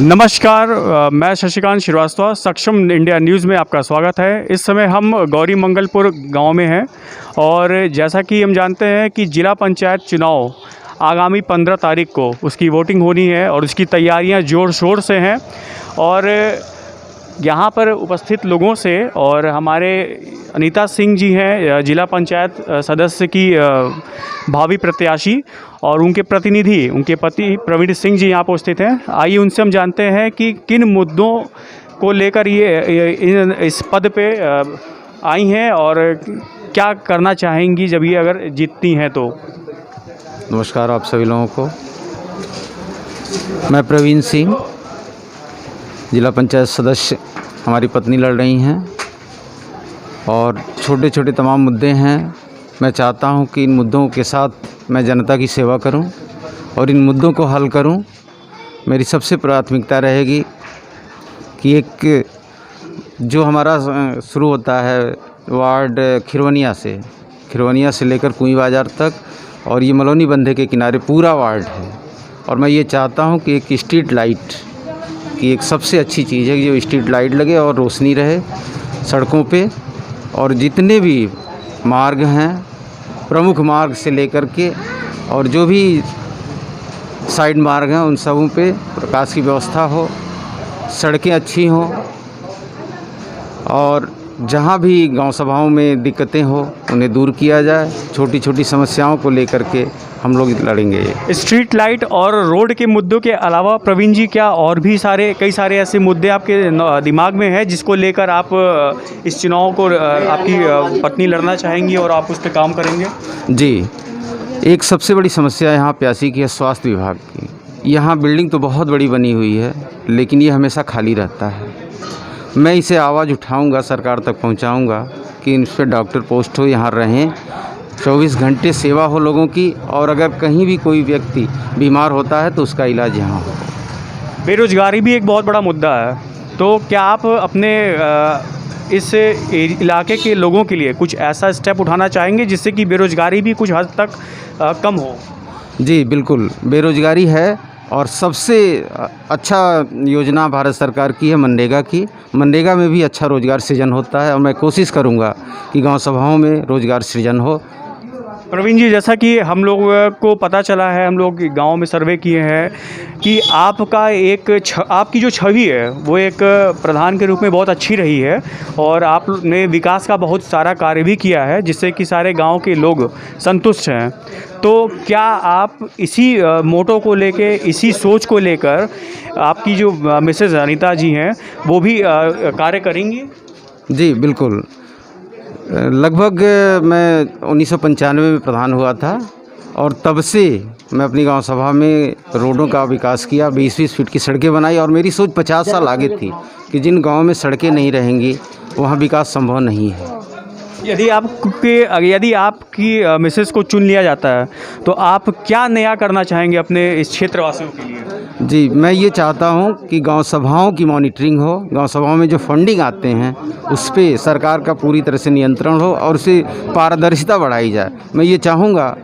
नमस्कार, मैं शशिकांत श्रीवास्तव। सक्षम इंडिया न्यूज़ में आपका स्वागत है। इस समय हम गौरी मंगलपुर गांव में हैं और जैसा कि हम जानते हैं कि ज़िला पंचायत चुनाव आगामी 15 तारीख को उसकी वोटिंग होनी है और उसकी तैयारियां ज़ोर शोर से हैं। और यहाँ पर उपस्थित लोगों से और हमारे अनीता सिंह जी हैं, ज़िला पंचायत सदस्य की भावी प्रत्याशी, और उनके प्रतिनिधि उनके पति प्रवीण सिंह जी यहाँ पर उपस्थित हैं। आइए उनसे हम जानते हैं कि किन मुद्दों को लेकर ये इस पद पे आई हैं और क्या करना चाहेंगी जब ये अगर जीतती हैं तो। नमस्कार आप सभी लोगों को। मैं प्रवीण सिंह, जिला पंचायत सदस्य, हमारी पत्नी लड़ रही हैं और छोटे छोटे तमाम मुद्दे हैं। मैं चाहता हूं कि इन मुद्दों के साथ मैं जनता की सेवा करूं और इन मुद्दों को हल करूं। मेरी सबसे प्राथमिकता रहेगी कि एक जो हमारा शुरू होता है वार्ड खिरवनिया से लेकर कुई बाज़ार तक, और ये मलौनी बंधे के किनारे पूरा वार्ड है। और मैं ये चाहता हूं कि एक स्ट्रीट लाइट की एक सबसे अच्छी चीज़ है कि जो स्ट्रीट लाइट लगे और रोशनी रहे सड़कों पे, और जितने भी मार्ग हैं प्रमुख मार्ग से लेकर के और जो भी साइड मार्ग हैं उन सबों पे प्रकाश की व्यवस्था हो, सड़कें अच्छी हों, और जहाँ भी गांव सभाओं में दिक्कतें हो उन्हें दूर किया जाए। छोटी छोटी समस्याओं को लेकर के हम लोग लड़ेंगे। स्ट्रीट लाइट और रोड के मुद्दों के अलावा प्रवीण जी, क्या और भी कई सारे ऐसे मुद्दे आपके दिमाग में हैं जिसको लेकर आप इस चुनाव को आपकी पत्नी लड़ना चाहेंगी और आप उस पर काम करेंगे? जी, एक सबसे बड़ी समस्या यहाँ प्यासी की है, स्वास्थ्य विभाग की। यहाँ बिल्डिंग तो बहुत बड़ी बनी हुई है लेकिन ये हमेशा खाली रहता है। मैं इसे आवाज़ उठाऊंगा, सरकार तक पहुंचाऊंगा कि इन पर डॉक्टर पोस्ट हो, यहाँ रहें, 24 घंटे सेवा हो लोगों की, और अगर कहीं भी कोई व्यक्ति बीमार होता है तो उसका इलाज यहाँ हो। बेरोज़गारी भी एक बहुत बड़ा मुद्दा है, तो क्या आप अपने इस इलाके के लोगों के लिए कुछ ऐसा स्टेप उठाना चाहेंगे जिससे कि बेरोज़गारी भी कुछ हद तक कम हो? जी बिल्कुल, बेरोज़गारी है और सबसे अच्छा योजना भारत सरकार की है मनरेगा की। मनरेगा में भी अच्छा रोज़गार सृजन होता है और मैं कोशिश करूंगा कि गांव सभाओं में रोज़गार सृजन हो। प्रवीण जी, जैसा कि हम लोग को पता चला है, हम लोग गांव में सर्वे किए हैं कि आपका आपकी जो छवि है वो एक प्रधान के रूप में बहुत अच्छी रही है और आपने विकास का बहुत सारा कार्य भी किया है जिससे कि सारे गांव के लोग संतुष्ट हैं। तो क्या आप इसी मोटो को लेके, इसी सोच को लेकर आपकी जो मिसेज़ अनीता जी हैं वो भी कार्य करेंगी? जी बिल्कुल। लगभग मैं 1995 में प्रधान हुआ था और तब से मैं अपनी गांव सभा में रोडों का विकास किया, 20-20 फीट की सड़कें बनाई, और मेरी सोच 50 साल आगे थी कि जिन गांवों में सड़कें नहीं रहेंगी वहां विकास संभव नहीं है। यदि आपकी मिसेस को चुन लिया जाता है तो आप क्या नया करना चाहेंगे अपने इस क्षेत्रवासियों के लिए? जी, मैं ये चाहता हूँ कि गांव सभाओं की मॉनिटरिंग हो, गांव सभाओं में जो फंडिंग आते हैं उस पर सरकार का पूरी तरह से नियंत्रण हो और उसे पारदर्शिता बढ़ाई जाए। मैं ये चाहूँगा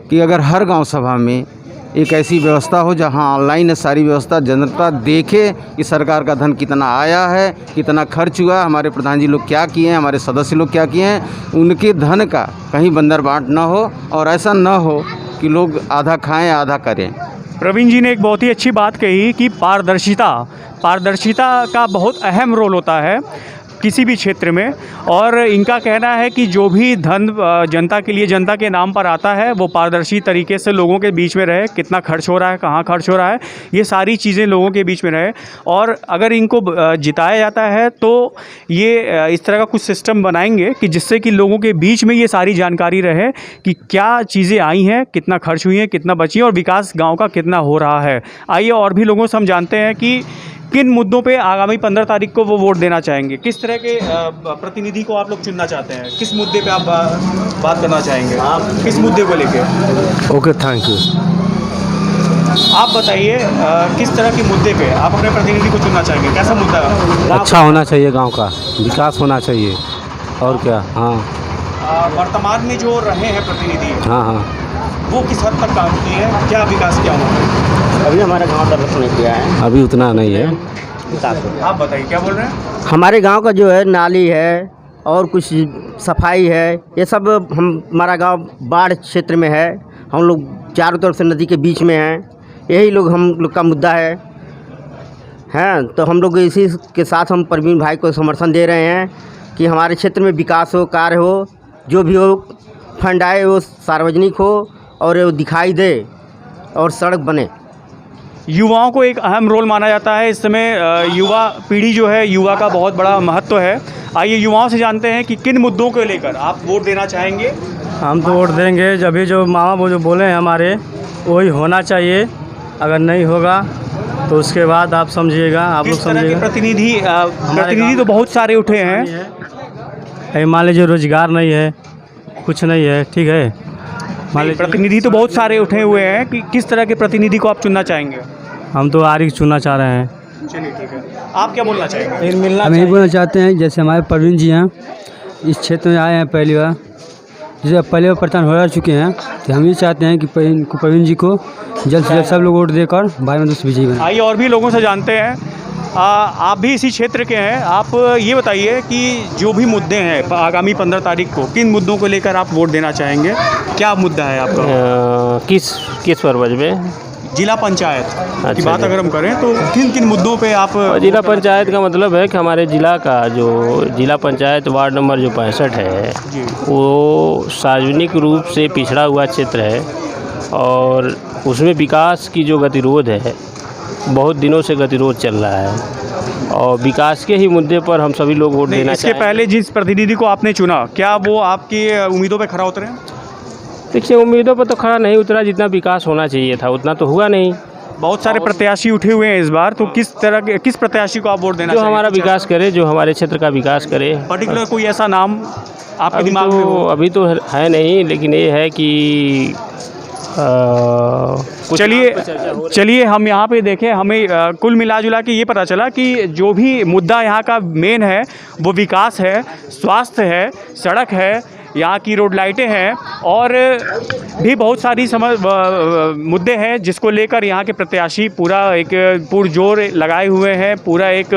कि अगर हर गांव सभा में एक ऐसी व्यवस्था हो जहां ऑनलाइन है सारी व्यवस्था, जनता देखे कि सरकार का धन कितना आया है, कितना खर्च हुआ, हमारे प्रधान जी लोग क्या किए हैं, हमारे सदस्य लोग क्या किए हैं, उनके धन का कहीं बंदर बांट ना हो और ऐसा ना हो कि लोग आधा खाएं आधा करें। प्रवीण जी ने एक बहुत ही अच्छी बात कही कि पारदर्शिता का बहुत अहम रोल होता है किसी भी क्षेत्र में, और इनका कहना है कि जो भी धन जनता के लिए, जनता के नाम पर आता है वो पारदर्शी तरीके से लोगों के बीच में रहे। कितना खर्च हो रहा है, कहाँ खर्च हो रहा है, ये सारी चीज़ें लोगों के बीच में रहे। और अगर इनको जिताया जाता है तो ये इस तरह का कुछ सिस्टम बनाएंगे कि जिससे कि लोगों के बीच में ये सारी जानकारी रहे कि क्या चीज़ें आई हैं, कितना खर्च हुई हैं, कितना बची है और विकास गाँव का कितना हो रहा है। आइए और भी लोगों से हम जानते हैं कि किन मुद्दों पे आगामी 15 तारीख को वो वोट देना चाहेंगे, किस तरह के प्रतिनिधि को आप लोग चुनना चाहते हैं, किस मुद्दे पे आप बात करना चाहेंगे, किस मुद्दे को लेके? Okay, thank you. आप बताइए किस तरह के मुद्दे पे आप अपने प्रतिनिधि को चुनना चाहेंगे, कैसा मुद्दा? अच्छा होना चाहिए, गांव का विकास होना चाहिए और क्या। हाँ, वर्तमान में जो रहे हैं प्रतिनिधि, हाँ हाँ, वो किस हद तक काम किए हैं, क्या विकास किया हुआ अभी हमारा गांव डेवलप नहीं किया है। अभी उतना नहीं है। है? आप बताइए क्या बोल रहे हैं। हमारे गांव का जो है नाली है और कुछ सफाई है, ये सब हमारा गांव बाढ़ क्षेत्र में है। हम लोग चारों तरफ से नदी के बीच में हैं, यही लोग हम लोग का मुद्दा है। हैं तो हम लोग इसी के साथ हम प्रवीण भाई को समर्थन दे रहे हैं कि हमारे क्षेत्र में विकास हो, कार्य हो, जो भी हो, फंड आए वो सार्वजनिक हो और वो दिखाई दे और सड़क बने। युवाओं को एक अहम रोल माना जाता है इस समय। युवा पीढ़ी जो है, युवा का बहुत बड़ा महत्व है। आइए युवाओं से जानते हैं कि किन मुद्दों को लेकर आप वोट देना चाहेंगे। हम तो वोट देंगे जब भी जो मामा वो जो बोले हैं हमारे वही होना चाहिए। अगर नहीं होगा तो उसके बाद आप समझिएगा, आप लोग किस तरह के समझिएगा। प्रतिनिधि तो बहुत सारे उठे हैं। मान लीजिए रोजगार नहीं है, कुछ नहीं है, ठीक है। मान लीजिए प्रतिनिधि तो बहुत सारे उठे हुए हैं कि किस तरह के प्रतिनिधि को आप चुनना चाहेंगे। हम तो आरिफ चुनना चाह रहे हैं। चलिए ठीक है, आप क्या बोलना चाहेंगे। हम यही बोलना चाहते हैं, जैसे हमारे प्रवीण जी हैं, इस क्षेत्र में आए हैं पहली बार, जैसे पहले बार प्रधान हो चुके हैं, तो हम ये चाहते हैं कि प्रवीण जी को जल्द से जल्द सब लोग वोट देकर भाई बंधु विजयी बनाएं। आइए और भी लोगों से जानते हैं। आप भी इसी क्षेत्र के हैं, आप ये बताइए कि जो भी मुद्दे हैं आगामी 15 तारीख को, किन मुद्दों को लेकर आप वोट देना चाहेंगे, क्या मुद्दा है आपका। किस पर्पज में? जिला पंचायत की अच्छा बात जी। अगर हम करें तो किन किन मुद्दों पे आप जिला पंचायत का मतलब है कि हमारे ज़िला का जो जिला पंचायत वार्ड नंबर जो 65 है, जी। वो सार्वजनिक रूप से पिछड़ा हुआ क्षेत्र है और उसमें विकास की जो गतिरोध है, बहुत दिनों से गतिरोध चल रहा है और विकास के ही मुद्दे पर हम सभी लोग वोट नहीं, देना इसके चाहेंगे। पहले जिस प्रतिनिधि को आपने चुना, क्या वो आपकी उम्मीदों पे खरा उतरे। देखिए, उम्मीदों पर तो खड़ा नहीं उतरा, जितना विकास होना चाहिए था उतना तो हुआ नहीं। बहुत सारे प्रत्याशी उठे हुए हैं इस बार, तो किस तरह के किस प्रत्याशी को आप वोट देना जो चाहेंगे। हमारा विकास करे, जो हमारे क्षेत्र का विकास करे। पर्टिकुलर कोई ऐसा नाम आपके अभी दिमाग में हो। अभी तो है नहीं, लेकिन ये है कि चलिए हम यहाँ पे देखें, हमें कुल मिला जुला के ये पता चला कि जो भी मुद्दा यहाँ का मेन है वो विकास है, स्वास्थ्य है, सड़क है, यहाँ की रोड लाइटें हैं और भी बहुत सारी मुद्दे हैं जिसको लेकर यहाँ के प्रत्याशी पूरा एक पुरजोर लगाए हुए हैं। पूरा एक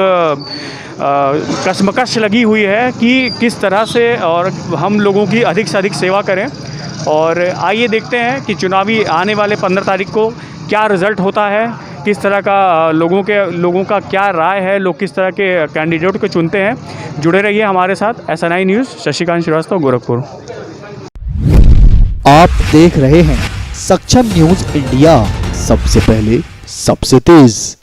कशमकश लगी हुई है कि किस तरह से और हम लोगों की अधिक से अधिक सेवा करें। और आइए देखते हैं कि चुनावी आने वाले 15 तारीख को क्या रिज़ल्ट होता है, किस तरह का लोगों का क्या राय है, लोग किस तरह के कैंडिडेट को चुनते हैं। जुड़े रहिए हमारे साथ। SNI news, Shashikant Srivastava, Gorakhpur. आप देख रहे हैं सक्षम न्यूज इंडिया, सबसे पहले सबसे तेज।